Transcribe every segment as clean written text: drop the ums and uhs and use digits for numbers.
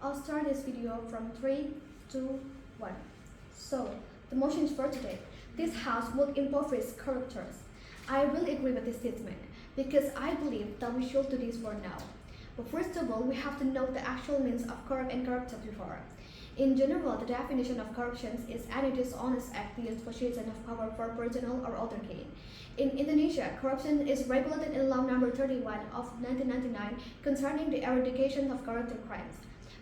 I'll start this video from 3, 2, 1. So, the motions for today. This house will impoverish corruptors. I really agree with this statement because I believe that we should do this for now. But first of all, we have to know the actual means of corrupt and corrupted before. In general, the definition of corruption is any dishonest act used for position of power for personal or other gain. In Indonesia, corruption is regulated in Law Number 31 of 1999 concerning the eradication of corruptive crimes.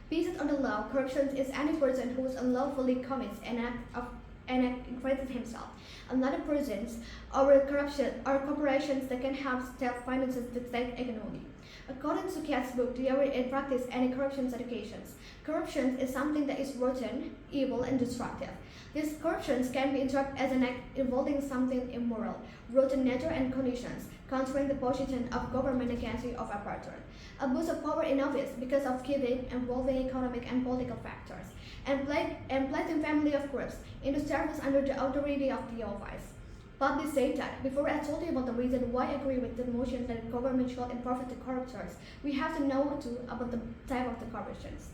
Based on the law, corruption is any person who unlawfully commits an act increases himself, another persons, or corporations that can help state finances the state economy. According to Kat's book, Theory and Practice and Corruption Educations, corruption is something that is rotten, evil, and destructive. These corruptions can be interpreted as an act involving something immoral, rotten nature and conditions, countering the position of government against the of a person. Abuse of power in office because of giving involving economic and political factors, and placing family of groups into service under the authority of the office. But they say that before I told you about the reason why I agree with the motion that the government should impoverish the corruptors, we have to know too about the type of the corruptions.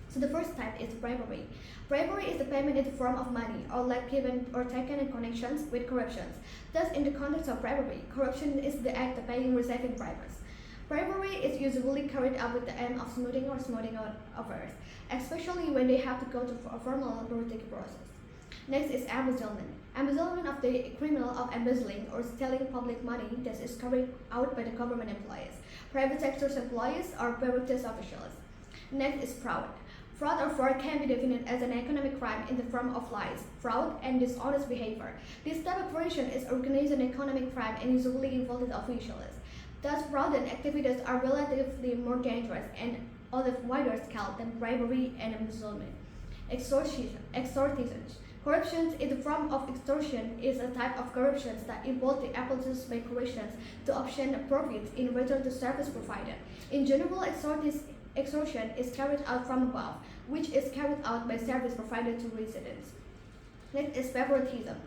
So the first type is bribery. Bribery is the payment in the form of money or like given or taken in connections with corruptions. Thus, in the context of bribery, corruption is the act of paying receiving bribes. Bribery is usually carried out with the aim of smoothing out offers, especially when they have to go through a formal bureaucratic process. Next is embezzlement. Embezzlement of the criminal of embezzling or stealing public money that is carried out by the government employees, private sector employees, or bureaucratic officials. Next is fraud. Fraud or fraud can be defined as an economic crime in the form of lies, fraud, and dishonest behavior. This type of operation is organized economic crime and usually involved officials. Thus, fraudulent activities are relatively more dangerous and on a wider scale than bribery and embezzlement. Extortion. Corruption in the form of extortion is a type of corruption that involves the application by corporations to obtain a profit in return to service provided. In general, extortion is carried out from above, which is carried out by service provided to residents. Next is favoritism.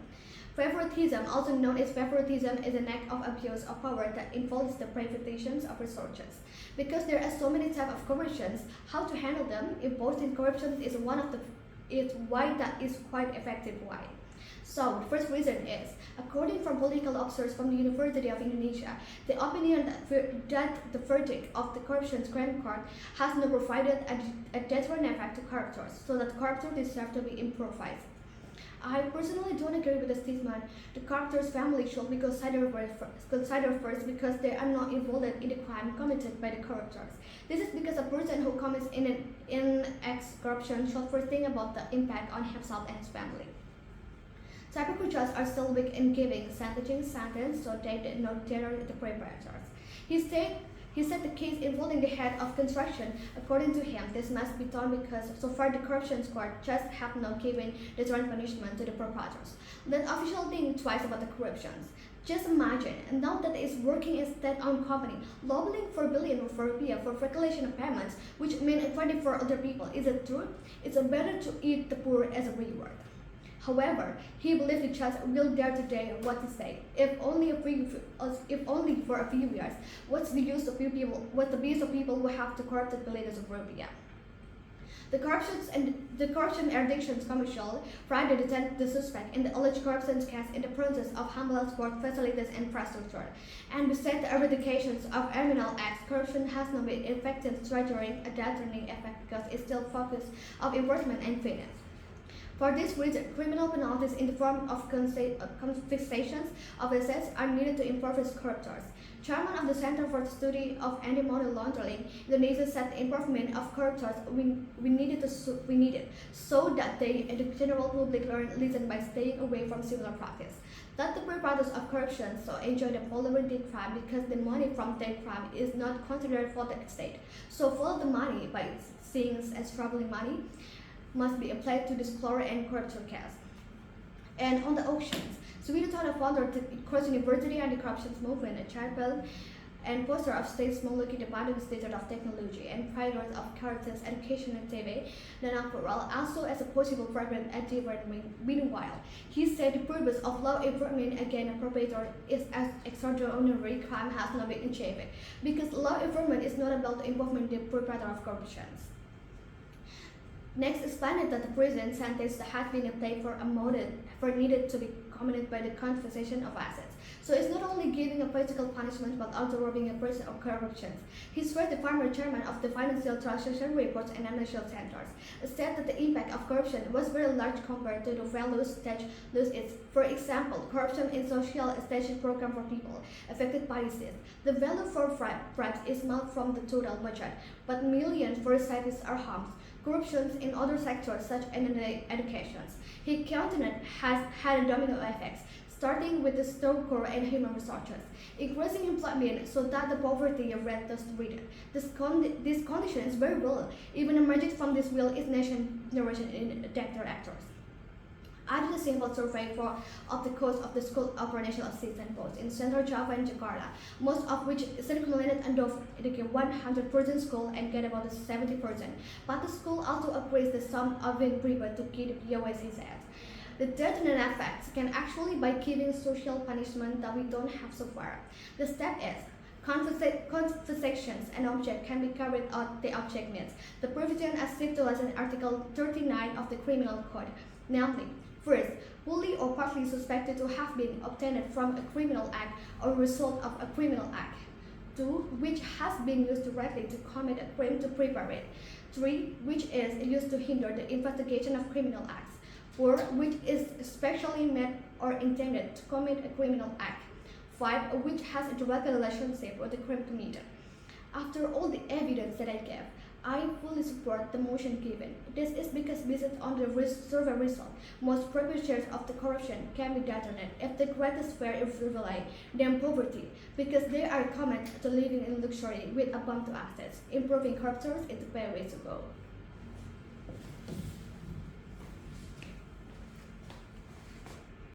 Favoritism, also known as favoritism, is an act of abuse of power that involves the privatizations of resources. Because there are so many types of corruptions, how to handle them, imposing corruption is one of the why that is quite effective why. So the first reason is, according from political officers from the University of Indonesia, the opinion that the verdict of the corruption crime court has not provided a deterrent effect to corruptors, so that corruptors deserve to be improvised. I personally don't agree with the statement the corruptor's family should be considered first because they are not involved in the crime committed by the corruptors. This is because a person who commits in corruption should first think about the impact on himself and his family. Cyber judges are still weak in giving sentencing sentence, so they did not deter the perpetrators. He said the case involving the head of construction, according to him, this must be done because so far the corruption court just have not given deterrent punishment to the perpetrators. Let officials think twice about the corruptions. Just imagine, and now that it is working as state-owned company, lobbying for billion or for rupiah for regulation of payments, which mean equality for other people. Is it true? It's better to eat the poor as a reward. However, he believes the judge will dare today what to say. If only for a few years, what's the use of people who have to corrupt the billions of rupiah? The Corruption Eradication Commission Friday detained the suspect in the alleged corruption case in the process of Hambalang sport facilities and infrastructure. And besides the eradication of criminal acts, corruption has not been effective triggering a deterring effect because it still focuses on enforcement and fairness. For this reason, criminal penalties in the form of confiscations of assets are needed to impoverish corruptors. Chairman of the Center for the Study of Anti-Money Laundering, Indonesia said the improvement of corruptors we needed so that the general public learn lesson by staying away from similar practice. That the perpetrators of corruption so enjoy the polarity crime because the money from their crime is not considered for the state. So follow the money by seeing as traveling money must be applied to this plural and corruption case. And on the auctions, Syativa founder the Cross University and the Corruptions Movement, a chairman and poster of state small looking the Bandung Institute of Technology and prior of Corruptions Education and TV, then overall also as a possible president at the meanwhile. He said the purpose of law enforcement against a perpetrator is as extraordinary crime has not been achieved, because law enforcement is not about the involvement in the perpetrator of corruptions. Next, explained that the prison sentence had been in place for a motive for needed to be committed by the confiscation of assets. So it's not only giving a political punishment but also robbing a person of corruption. He swear the former chairman of the Financial Transaction Reports and Financial Centers said that the impact of corruption was very large compared to the values that lose its. For example, corruption in social assistance program for people affected by disease. The value for bribes is small from the total budget, but millions for societies are harmed. Corruption in other sectors such as education. He counted has had a domino effect, starting with the store and human resources, increasing employment so that the poverty rate does reduce. This condition is very real. Even emerging from this real is nation generation in sector actors. I did a simple survey of the cost of the school operational assistant posts in Central Java and Jakarta, most of which circulated under 100% school and get about 70%. But the school also agrees the sum of being prepared to keep the POS he said. The deterrent effects can actually by giving social punishment that we don't have so far. The step is confiscations an object can be carried out the object means the provision as stipulated in Article 39 of the Criminal Code, namely, first, wholly or partly suspected to have been obtained from a criminal act or result of a criminal act. 2. Which has been used directly to commit a crime to prepare it. 3. Which is used to hinder the investigation of criminal acts. 4. Which is specially made or intended to commit a criminal act. 5. Which has a direct relationship with the crime committed. After all the evidence that I gave, I fully support the motion given. This is because based on the survey result, most perpetrators of the corruption can be determined if the greatest fear is rely than poverty, because they are committed to living in luxury with abundant assets. Improving corruptors is the way to go.